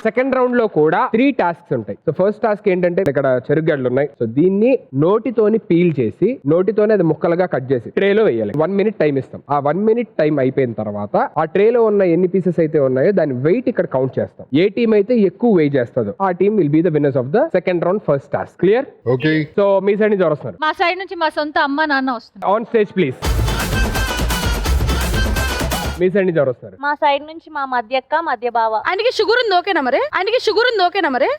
Second round లో కూడా 3 tasks ఉంటాయి. సో ఫస్ట్ టాస్క్ ఏంటంటే ఇక్కడ చెరుగడ్డలు ఉన్నాయి. సో దీన్ని నోటితోని పీల్ చేసి నోటితోనే అది ముక్కలుగా కట్ చేసి ట్రేలో వేయాలి. 1 minute టైం ఇస్తాం. ఆ 1 minute టైం అయిపోయిన తర్వాత ఆ ట్రేలో ఉన్న ఎన్ని పీసెస్ అయితే ఉన్నాయో దాని వెయిట్ ఇక్కడ కౌంట్ చేస్తాం. ఏ టీం అయితే ఎక్కువ వెయిట్ చేస్తుందో ఆ team will be the winners of the second round first task. Clear? Okay. So me side నుంచి ఎవరు వస్తున్నారు? మా సైడ్ నుంచి మా సొంత అమ్మ నాన్న వస్తున్నారు. On stage please. Me side నుంచి ఎవరు వస్తారు? మా సైడ్ నుంచి మా మధ్యక్క మధ్య బావ. ఆయనకి షుగర్ ఉంది ఓకేనా మరి? ఆయనకి షుగర్ ఉంది ఓకేనా మరి?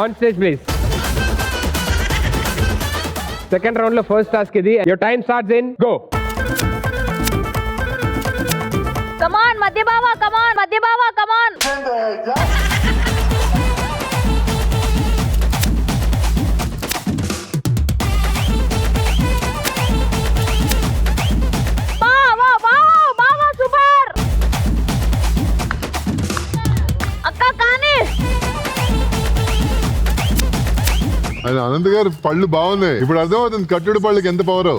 On stage please. Second round లో ఫస్ట్ టాస్క్ ఇది. Your time starts in go. Come on మధ్య బావ, కమాన్ మధ్య బావ, కమాన్. అది అనంత్ గారు పళ్ళు బాగున్నాయి. ఇప్పుడు అర్థమవుతుంది కట్టుడు పళ్ళకి ఎంత పవర్.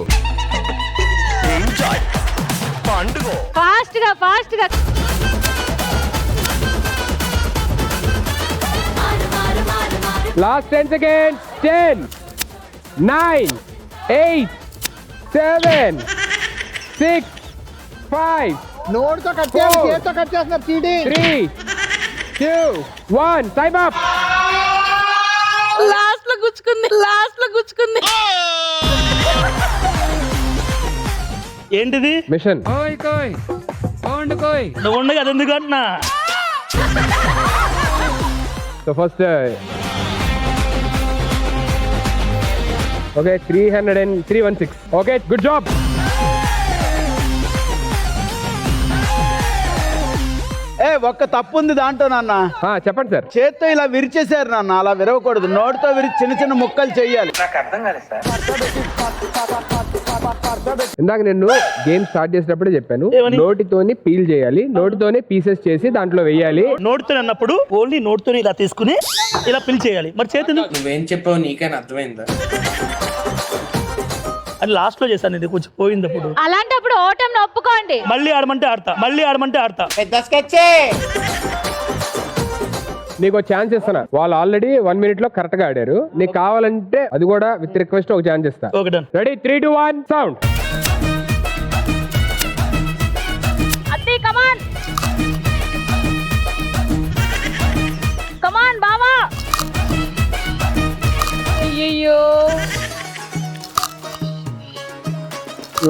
ఫాస్ట్ గా ఫాస్ట్ గా. Last 10 seconds. 10 9 8 7 6 5 నోటితో కట్ చేయాలి, చేతితో కట్ చేస్తున్నారు. చీటింగ్. 3 2 1 time up. లాస్ట్ లో గుచ్చుకుంది, లాస్ట్ లో గుచ్చుకుంది. ఏంటిది? మిషన్. నువ్వు ఉండగా అది ఎందుకు అంటున్నా? So first okay 316. Okay good job. ఒక్క తప్పు ఉంది దాంట్లో నాన్న. చెప్పండి సార్. చేత్తో ఇలా విరిచేశారు నాన్న, అలా విరవకూడదు. నోటితో విరిచి చిన్న చిన్న ముక్కలు చెయ్యాలి. ఇందాక నేను గేమ్ స్టార్ట్ చేసినప్పుడే చెప్పాను, నోటితోని పీల్ చేయాలి, నోటితోనే పీసెస్ చేసి దాంట్లో వేయాలి. నోటితో అన్నప్పుడు ఓన్లీ నోటితో ఇలా తీసుకుని ఇలా పిల్ చేయాలి. మరి చేతి నువ్వేం చెప్పావు నీకైనా అర్థమైందా? అది లాస్ట్ లో చేశాను, ఇది కొంచెం పోయింది. అప్పుడు అలాంటప్పుడు ఓటమిని ఒప్పుకోండి. మళ్ళీ ఆడమంటే ఆడతా, మళ్ళీ ఆడమంటే ఆడతా. నీకు ఛాన్స్ ఇస్తాను. వాళ్ళు ఆల్రెడీ 1 minute లో కరెక్ట్ గా ఆడారు. నీకు కావాలంటే అది కూడా విత్ రిక్వెస్ట్ ఒక ఛాన్స్ ఇస్తా. Okay done. Ready 3 2 1 sound. అత్తి కమాన్, కమాన్ బావా. అయ్యో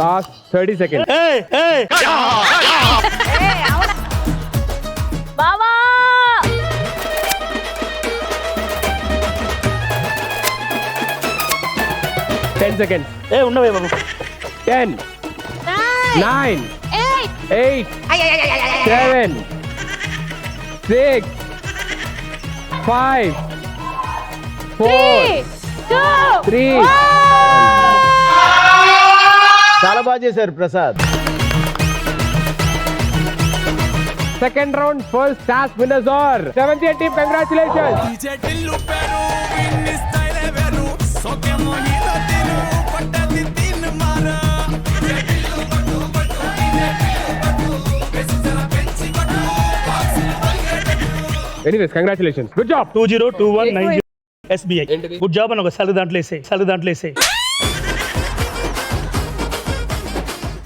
లాస్ట్ 30 seconds. బావా 10 seconds. ఉండవే బాబు. 10 9 8 7 6 5 4 3 చాలా బాగా చేశారు Prasad. Second round first task winners are 70 team. Congratulations. Anyways congratulations. Good job. 202190 SBI. Good job అని ఒక సలు దాంట్లో వేసాయి.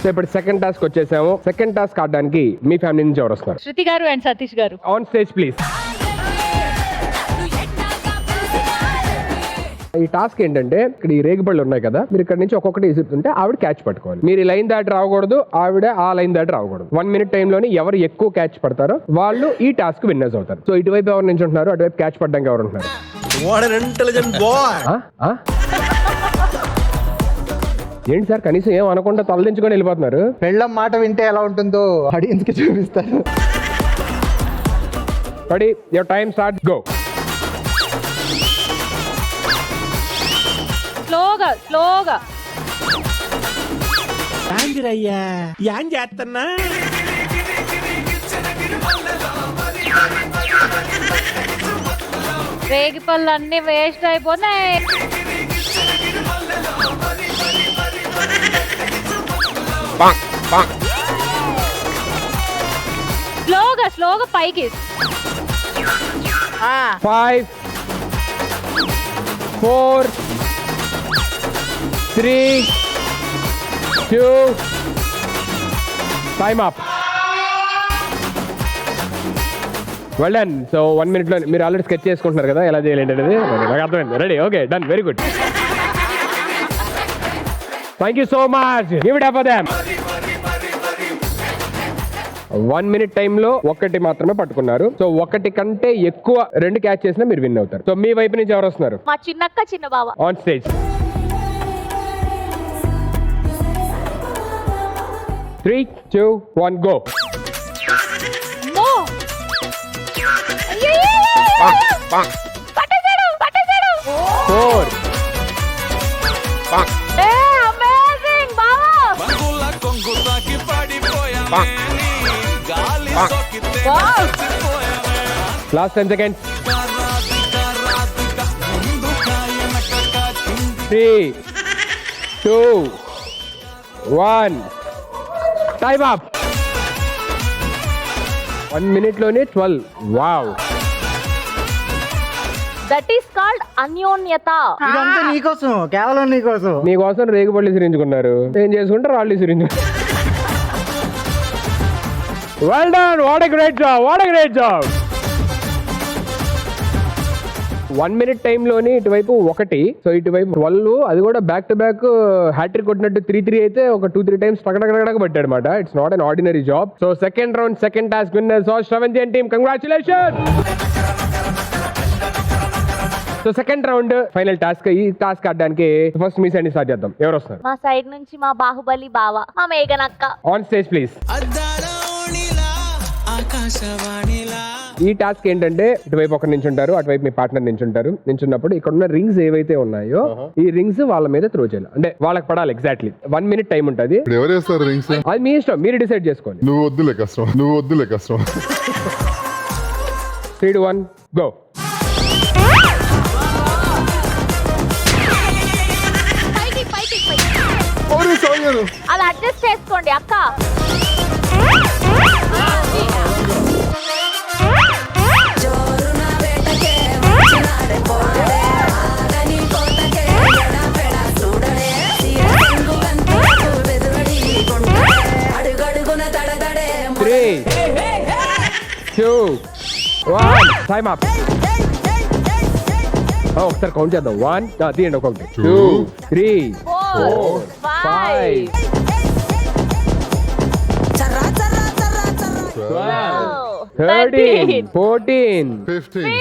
సో ఇప్పుడు సెకండ్ టాస్క్ వచ్చేసాము. సెకండ్ టాస్క్ ఆడడానికి మీ ఫ్యామిలీ నుంచి ఎవరు వస్తున్నారు? శృతి గారు అండ్ సతీష్ గారు. On stage please. ఈ టాస్క్ ఏంటంటే ఇక్కడ ఈ రేగిపళ్ళు ఉన్నాయి కదా, మీరు ఇక్కడ నుంచి ఒక్కొక్కటి ఇస్తుంటే ఆవిడ క్యాచ్ పట్టుకోవాలి. మీరు ఈ లైన్ దాటి రాకూడదు, ఆవిడ ఆ లైన్ దాటి రాకూడదు. 1 minute టైంలోని ఎవరు ఎక్కువ క్యాచ్ పడతారో వాళ్ళు ఈ టాస్క్ విన్నర్స్ అవుతారు. సో ఇటువైపు ఎవరు నుంచి ఉంటున్నారు, అటువైపు క్యాచ్ పడడానికి ఎవరు ఉంటున్నారు? ఏంటి సార్ కనీసం ఏం అనకుండా తలదించుకొని వెళ్ళిపోతున్నారు? పెళ్ళం మాట వింటే ఎలా ఉంటుందో ఆడియన్స్ కి చూపిస్తారు. Ready your time start go. స్లోగా స్లోగా. రేగి పళ్ళు అన్ని వేస్ట్ అయిపోతాయి. స్లోగా పైకి 5 4 3 2 time up. Well done. So 1 minute లో మీరు ఆల్రెడీ స్కెచ్ చేసుకుంటున్నారు కదా ఎలా చేయాలి అనేది నాకు అర్థమైంది. Ready? Okay, done, very good. Thank you so much. Give it up for them. 1 minute టైంలో ఒకటి మాత్రమే పట్టుకున్నారు. సో ఒకటి కంటే ఎక్కువ 2 క్యాచ్ చేసినా మీరు విన్ అవుతారు. సో మీ వైపు నుంచి ఎవరు వస్తున్నారు? మా చిన్నక్క చిన్న బావ. On stage. 3 2 1 గో. పట్టేశాడు 4 అమేజింగ్ బావా. Last 10 seconds. 3 2 1 time up. 1 minute లోనే 12. వావ్. దట్ ఈస్ కాల్డ్ అన్యోన్యత. ఇదంతా నీకోసం, కేవలం నీకోసం. మీకోసం రేగుపళ్ళు సిరించుకున్నారు. ఏం చేసుకుంటారు? రాళ్ళు సిరించు. Well done. What a great job. What a great job. 1 minute టైంలోని ఇటువైపు ఒకటి, సో ఇటువైపు 12. అది కూడా బ్యాక్ టు బ్యాక్ హ్యాట్రిక్ కొట్టినట్టు 3-3 అయితే ఒక 2-3 times టగడగడగడగ పట్టాడు అనమాట. It's not an ordinary job. So second round second task winners of Sravanthi team. Congratulation. So second round final task. ఈ టాస్క్ ఆడడానికి ఫస్ట్ మీ సైడ్ స్టార్ట్ చేద్దాం. ఎవరు వస్తారు? మా సైడ్ నుంచి మా బాహుబలి బావ, మా మేఘనక్క. On stage please. ఈ టాస్క్ ఏంటంటే ఇటువైపు ఒకరు నించుంటారు, అటువైపు మీ పార్ట్నర్ నించుంటారు. నించున్నప్పుడు ఇక్కడ ఉన్న రింగ్స్ ఏవైతే ఉన్నాయో ఈ రింగ్స్ వాళ్ళ మీద త్రో చేయాలి. అంటే వాళ్ళకి పడాలి. ఎగ్జాక్ట్లీ 1 minute టైం ఉంటుంది. ఇప్పుడు ఎవరు వేస్తారు రింగ్స్? అది మీ ఇష్టం, మీరు డిసైడ్ చేసుకోండి. నువ్వు వద్దులే కష్టం. 3 2 1 గో. అది అడ్జస్ట్ చేసుకోండి అక్క. Three, 2 1 time up. ఒకసారి కౌంట్ చేద్దాం. 1 తీయండి. ఒకటి 2 3 4 5 13 14 15.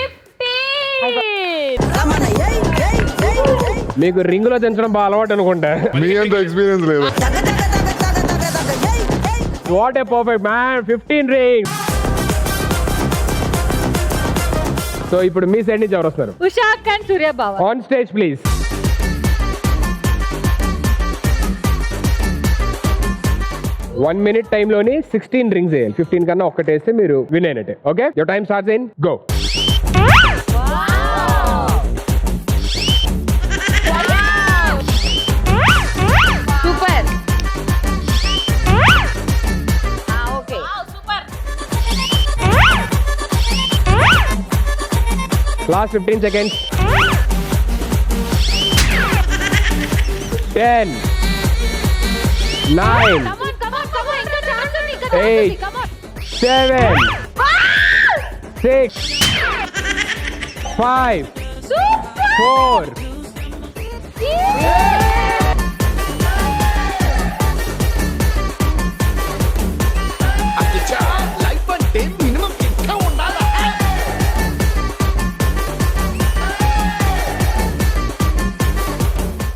మీకు రింగ్ లో తెంచడం బాగా అలవాటు అనుకుంటా. మీ అంత ఎక్స్పీరియన్స్ లేదు. What a perfect man. 15 rings. So ఇప్పుడు మీ సైడ్ నుంచి ఎవరు వస్తారు? ఉషా అక్క అండ్ సూర్య బావ. On stage please. One minute టైంలోని 16 రింగ్స్ వేయాలి. 15 కన్నా ఒక్కటి వేస్తే మీరు విన్ అయినట్టే. Okay, your time starts in go. Super. Okay last 15 seconds. 10 9 8 7 6 5 4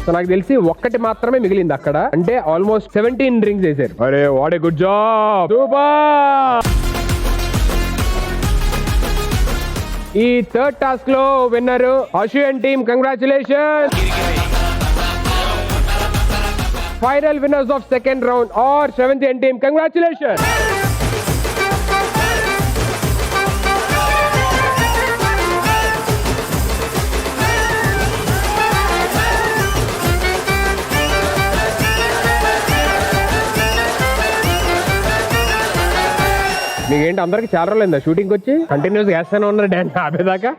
so నాకు తెలిసి ఒక్కటి మాత్రమే మిగిలింది అక్కడ. అంటే ఆల్మోస్ట్ 17 రింగ్స్ వేసారు. అరే what a good job. Super. ఈ థర్డ్ టాస్క్ లో winner Ashwin team. Congratulation. Final winners of second round are Shravanthi team. Congratulation. మీకు ఏంటి అందరికి చాలా రోజులైందా షూటింగ్ వచ్చి కంటిన్యూస్ వేస్తానే ఉన్నారు డాన్స్ ఆపేదాకా.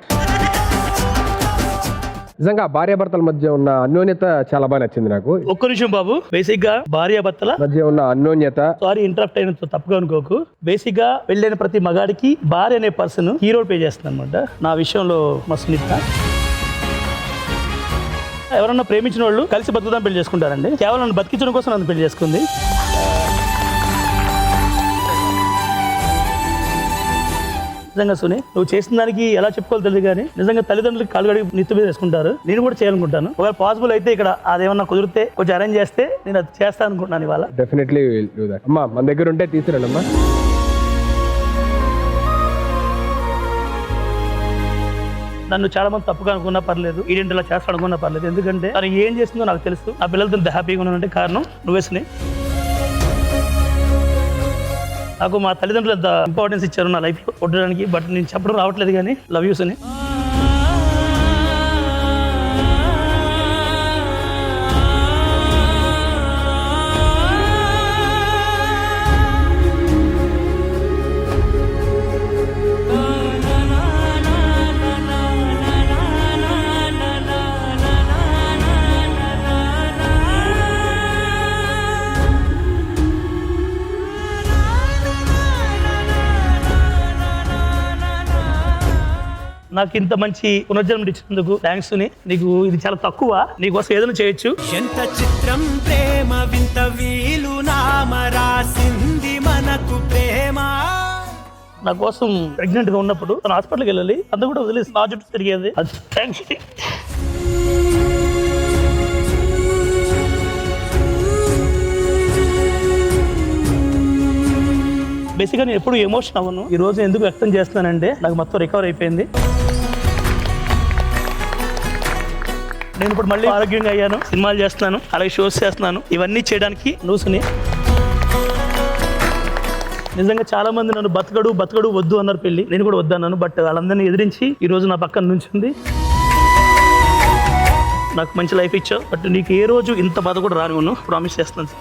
నిజంగా భార్యాభర్తల మధ్య ఉన్న అన్యోన్యత చాలా బాగా నచ్చింది నాకు. ఒక్క నిమిషం బాబు, బేసిక్ గా భార్యాభర్తల మధ్య ఉన్న అన్యోన్యత. సారీ ఇంటరప్ట్ అయిన తప్పుగా అనుకోకు. బేసిక్ గా వెళ్ళిన ప్రతి మగాడికి భార్య అనే పర్సన్ హీరో పే చేస్తుంది అనమాట. నా విషయంలో మా సునీత ఎవరన్నా ప్రేమించిన వాళ్ళు కలిసి బతుకుదాం పెళ్లి చేసుకుంటారండి. కేవలం నన్ను బతికించడం కోసం నన్ను పెళ్లి చేసుకుంది. నిజంగా సునీ, నువ్వు చేసిన దానికి ఎలా చెప్పుకోవాలి తెలియదు కానీ నిజంగా తల్లిదండ్రులకి కాలు కడిగి నెత్తి మీద వేసుకుంటారు. నేను కూడా చేయాలనుకుంటాను. ఒకవేళ పాసిబుల్ అయితే ఇక్కడ అదేమన్నా కుదిరితే కొంచెం అరేంజ్ చేస్తే నేను అది చేస్తాను అనుకుంటున్నాను ఇవాళ. డెఫినెట్లీ అమ్మా మన దగ్గర ఉంటే తీసుకురండి అమ్మా. నన్ను చాలా మంది తప్పుగా అనుకున్నా పర్లేదు, ఈడెంట్ ఇలా చేస్తా అనుకున్నా పర్లేదు. ఎందుకంటే తను ఏం చేసిందో నాకు తెలుసు. నా పిల్లలతో ఇంత హ్యాపీగా ఉన్నానంటే కారణం నువ్వేసుని. నాకు మా తల్లిదండ్రులు ఎంత ఇంపార్టెన్స్ ఇచ్చారు నా లైఫ్లో కొట్టడానికి. బట్ నేను చెప్పడం రావట్లేదు కానీ లవ్ యూస్ అని. నాకు ఇంత మంచి పునర్జన్మ ఇచ్చినందుకు థ్యాంక్స్. నీకు ఇది చాలా తక్కువ, నీకోసం ఏదైనా చేయొచ్చు. ఎంత చిత్రం ప్రేమ వింత వీలు నామరాసింది మనకు ప్రేమ. నా కోసం ప్రెగ్నెంట్ గా ఉన్నప్పుడు తన హాస్పిటల్కి వెళ్ళాలి, అంతా కూడా వదిలేసి నా చుట్టూ తిరిగేది. థ్యాంక్స్. బేసిక్గా నేను ఎప్పుడు ఎమోషన్ అవ్వను. ఈ రోజు ఎందుకు వ్యక్తం చేస్తున్నానంటే నాకు మొత్తం రికవర్ అయిపోయింది. నేను ఇప్పుడు మళ్ళీ ఆరోగ్యంగా అయ్యాను. సినిమాలు చేస్తున్నాను, అలాగే షోస్ చేస్తున్నాను. ఇవన్నీ చేయడానికి నువ్వుని. నిజంగా చాలా మంది నన్ను బతకడు వద్దు అన్నారు పెళ్లి. నేను కూడా వద్దన్నాను. బట్ వాళ్ళందరినీ ఎదిరించి ఈ రోజు నా పక్కన నుంచింది. నాకు మంచి లైఫ్ ఇచ్చావు. బట్ నీకు ఏ రోజు ఇంత బాధ కూడా రానివ్వను, ప్రామిస్ చేస్తున్నాను.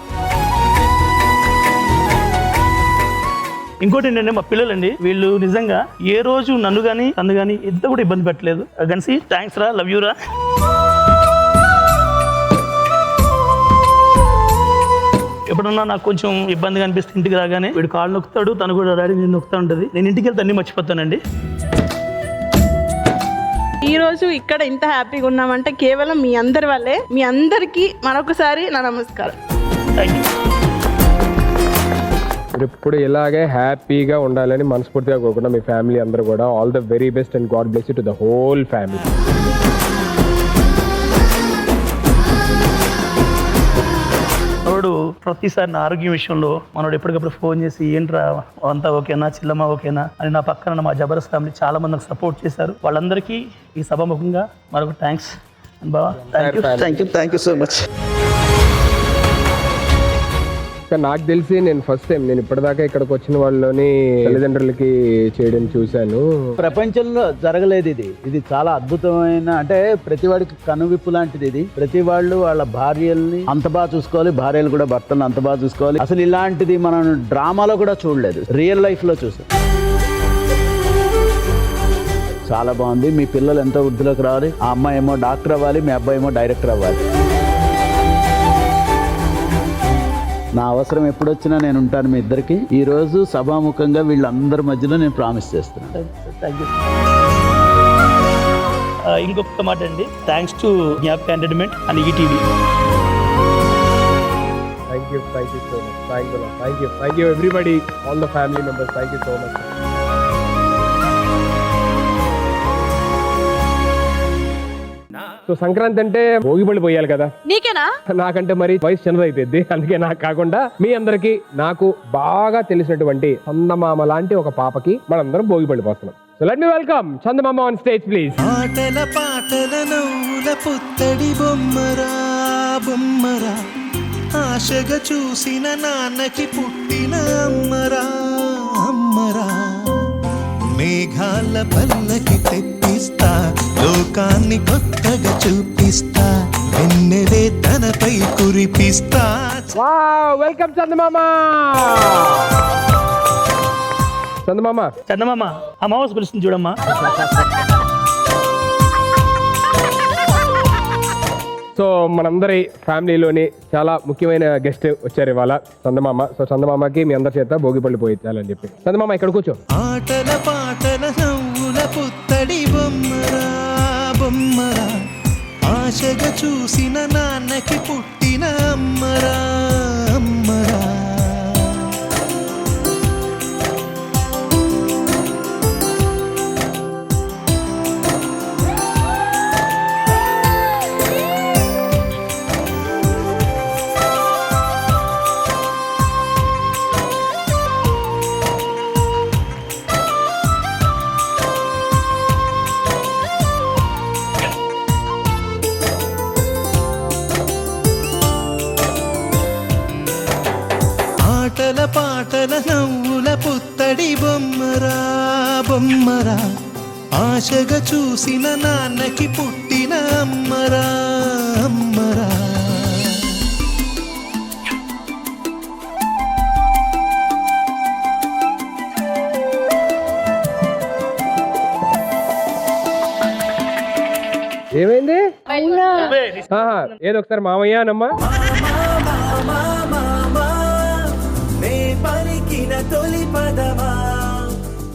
ఇంకోటి ఏంటంటే మా పిల్లలండి, వీళ్ళు నిజంగా ఏ రోజు నన్ను కానీ ఎంత కూడా ఇబ్బంది పెట్టలేదు. గన్సి థ్యాంక్స్ రా, లవ్ యూ రా. ఎప్పుడన్నా నాకు కొంచెం ఇబ్బందిగా అనిపిస్తే ఇంటికి రాగానే వీడు కాళ్ళు నొక్కుతాడు, తను కూడా డాడీ నేను నొక్కుతా ఉంటుంది. నేను ఇంటికి వెళ్తే అన్నీ మర్చిపోతానండి. ఈ రోజు ఇక్కడ ఇంత హ్యాపీగా ఉన్నామంటే కేవలం మీ అందరి వల్లే. మీ అందరికీ మరొకసారి నా నమస్కారం. Thank you. ఇప్పుడు ఇలాగే హ్యాపీగా ఉండాలని మనస్ఫూర్తిగా కోరుకున్నా. మీ ఫ్యామిలీ అందరూ కూడా all the very best and God bless you to the whole family. మనోడు ప్రతిసారి నా ఆరోగ్యం విషయంలో మనోడు ఎప్పటికప్పుడు ఫోన్ చేసి ఏంట్రా అంతా ఓకేనా, చిల్లమ్మ ఓకేనా అని నా పక్కన మా జబర్దస్త్ ఫ్యామిలీ చాలా మంది నాకు సపోర్ట్ చేశారు. వాళ్ళందరికీ ఈ సభాముఖంగా మరొక థ్యాంక్స్ బావా. Thank you so much. నాకు తెలిసి నేను ఫస్ట్ టైం నేను ఇప్పటిదాకా ఇక్కడికి వచ్చిన వాళ్ళని తల్లిదండ్రులకి చేయడం చూశాను. ప్రపంచంలో జరగలేదు ఇది. ఇది చాలా అద్భుతమైన, అంటే ప్రతి వాడికి కనువిప్పు లాంటిది ఇది. ప్రతి వాళ్ళు వాళ్ళ భార్యల్ని అంత బాగా చూసుకోవాలి, భార్యలు కూడా భర్తలను అంత బాగా చూసుకోవాలి. అసలు ఇలాంటిది మనం డ్రామాలో కూడా చూడలేదు, రియల్ లైఫ్ లో చూసాం. చాలా బాగుంది. మీ పిల్లలు ఎంతో వృద్ధిలోకి రావాలి. ఆ అమ్మాయి ఏమో డాక్టర్ అవ్వాలి, మీ అబ్బాయి ఏమో డైరెక్టర్ అవ్వాలి. నా అవసరం ఎప్పుడొచ్చినా నేను ఉంటాను మీ ఇద్దరికి. ఈ రోజు సభాముఖంగా వీళ్ళందరి మధ్యలో నేను ప్రామిస్ చేస్తున్నాను. ఇంకొక మాట అండి, థ్యాంక్స్ టు జ్ఞాపక entertainment and ETV. Thank you so much. Thank you everybody, all the family members. Thank you so much. So Sankranti అంటే భోగిపళ్ళు పోయాలి కదా. నీకేనా? నాకంటే మరి వయసు చిన్నదైపోయింది. అందుకే నాకు కాకుండా మీ అందరికి నాకు బాగా తెలిసినటువంటి చందమామ లాంటి ఒక పాపకి మనందరం భోగిపళ్ళు పోస్తున్నాం. So let me welcome Chandamama on stage please. ఆటల పాటల నవ్వుల పుత్తడి బొమ్మరా బొమ్మరా, ఆశగా చూసిన నాన్నకి పుట్టిన అమ్మరా అమ్మరా. మేఘాల పల్లకి తెప్పిస్తా, లోకాన్ని కొత్తగా చూపిస్తా, వెన్నెలే తనపై కురిపిస్తా. వావ్, వెల్కమ్ చందమామ. చందమామ చందమామ అమావాస పిలుస్తుంది చూడమ్మా. సో మనందరి ఫ్యామిలీలోని చాలా ముఖ్యమైన గెస్ట్ వచ్చారు ఇవాళ, చందమామ. సో చందమామకి మీ అందరి చేత భోగిపళ్ళు పోయించాలని చెప్పి. చందమామ ఇక్కడ కూర్చో. ఆటల పాటల నవ్వుల పుత్తడి బొమ్మరా బొమ్మరా, ఆశగా చూసిన నాన్నకి పుట్టిన అమ్మరా అమ్మరా. ఆటల పాటల నవ్వుల పుత్తడి బొమ్మరా బొమ్మరా, ఆశగా చూసిన నాన్నకి పుట్టిన అమ్మరా అమ్మరా. ఏమైంది? ఆహా, ఏదో ఒకసారి మామయ్య అనమ్మా.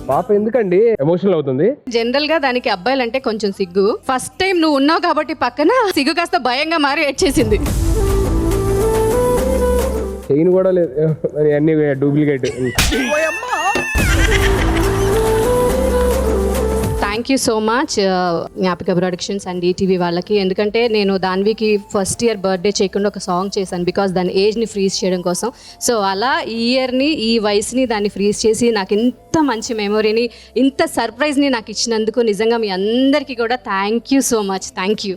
పాప ఎందుకండి ఎమోషనల్ అవుతుంది? జనరల్ గా దానికి అబ్బాయిలంటే కొంచెం సిగ్గు. ఫస్ట్ టైం నువ్వు ఉన్నావు కాబట్టి పక్కన సిగ్గు కాస్త భయంగా మారి ఏడ్చేసింది. చైన్ కూడా లేదు, మరి అన్ని duplicate. Thank you so much Gnapika productions and ETV వాళ్ళకి. ఎందుకంటే నేను దాన్వికి ఫస్ట్ ఇయర్ బర్త్డే చేయకుండా ఒక సాంగ్ చేశాను, బికాస్ దాని ఏజ్ని ఫ్రీజ్ చేయడం కోసం. సో అలా ఈ ఇయర్ని, ఈ వయసుని దాన్ని ఫ్రీజ్ చేసి నాకు ఇంత మంచి మెమొరీని, ఇంత సర్ప్రైజ్ని నాకు ఇచ్చినందుకు నిజంగా మీ అందరికీ కూడా thank you so much. Thank you.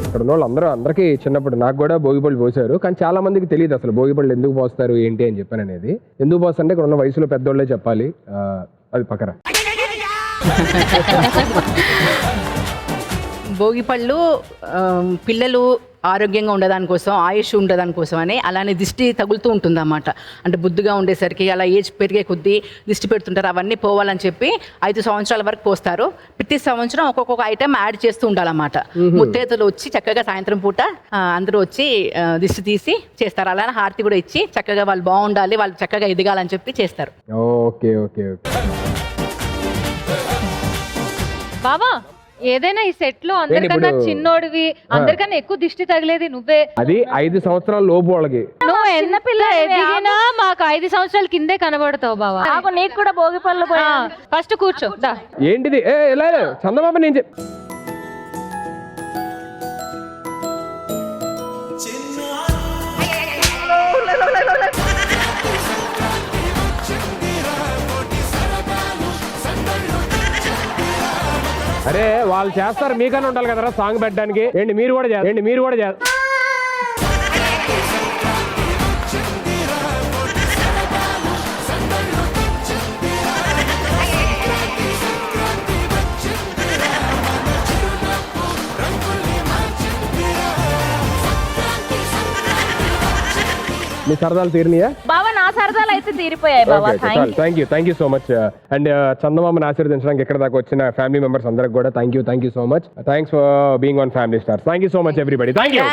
ఇక్కడ ఉన్న వాళ్ళు అందరికీ చిన్నప్పుడు నాకు కూడా భోగిపళ్ళు పోసారు, కానీ చాలా మందికి తెలియదు అసలు భోగిపళ్ళు ఎందుకు పోస్తారు ఏంటి అని చెప్పాను అనేది. ఎందుకు పోస్తారంటే ఇక్కడ ఉన్న వయసులో పెద్దోళ్ళే చెప్పాలి. అది పక్కన భోగిపళ్ళు పిల్లలు ఆరోగ్యంగా ఉండదాని కోసం, ఆయుష్ ఉండదాని కోసం అని అలానే దిష్టి తగులుతూ ఉంటుంది అన్నమాట. అంటే బుద్ధిగా ఉండేసరికి అలా ఏజ్ పెరిగే కొద్దీ దిష్టి పెడుతుంటారు, అవన్నీ పోవాలని చెప్పి 5 సంవత్సరాల వరకు పోస్తారు. ప్రతి సంవత్సరం ఒక్కొక్క ఐటెం యాడ్ చేస్తూ ఉండాలన్నమాట. ముత్తైదులు వచ్చి చక్కగా సాయంత్రం పూట అందరూ వచ్చి దిష్టి తీసి చేస్తారు. అలానే హారతి కూడా ఇచ్చి చక్కగా వాళ్ళు బాగుండాలి, వాళ్ళు చక్కగా ఎదగాలని చెప్పి చేస్తారు. Okay okay okay. బావా ఏదైనా ఈ సెట్ లో అందరికన్నా చిన్నోడివి, అందరికన్నా ఎక్కువ దిష్టి తగిలేది నువ్వే. అది 5 సంవత్సరాల లోపు వాళ్ళకి. నువ్వు ఎన్న పిల్ల ఎదిగినా మాకు 5 సంవత్సరాల కిందే కనబడతావు బావా. నీకు కూడా భోగి పళ్ళు ఫస్ట్ కూర్చో. ఏంటిది? ఎలా చందమామ నేను అరే వాళ్ళు చేస్తారు, మీకన్నా ఉండాలి కదరా సాంగ్ పెట్టడానికి. ఏంటి మీరు కూడా చేస్తారు. మీ సరదాలు తీరినాయా? బావా నా సరదాలు అయితే తీరిపోయాయి బావా. Thank you so much. And చందమామని ఆశీర్వదించడానికి ఇక్కడ దాకా వచ్చిన ఫ్యామిలీ మెంబర్స్ అందరికి కూడా thank you so much. Thanks for being on family stars. Thank you so much everybody. Thank you.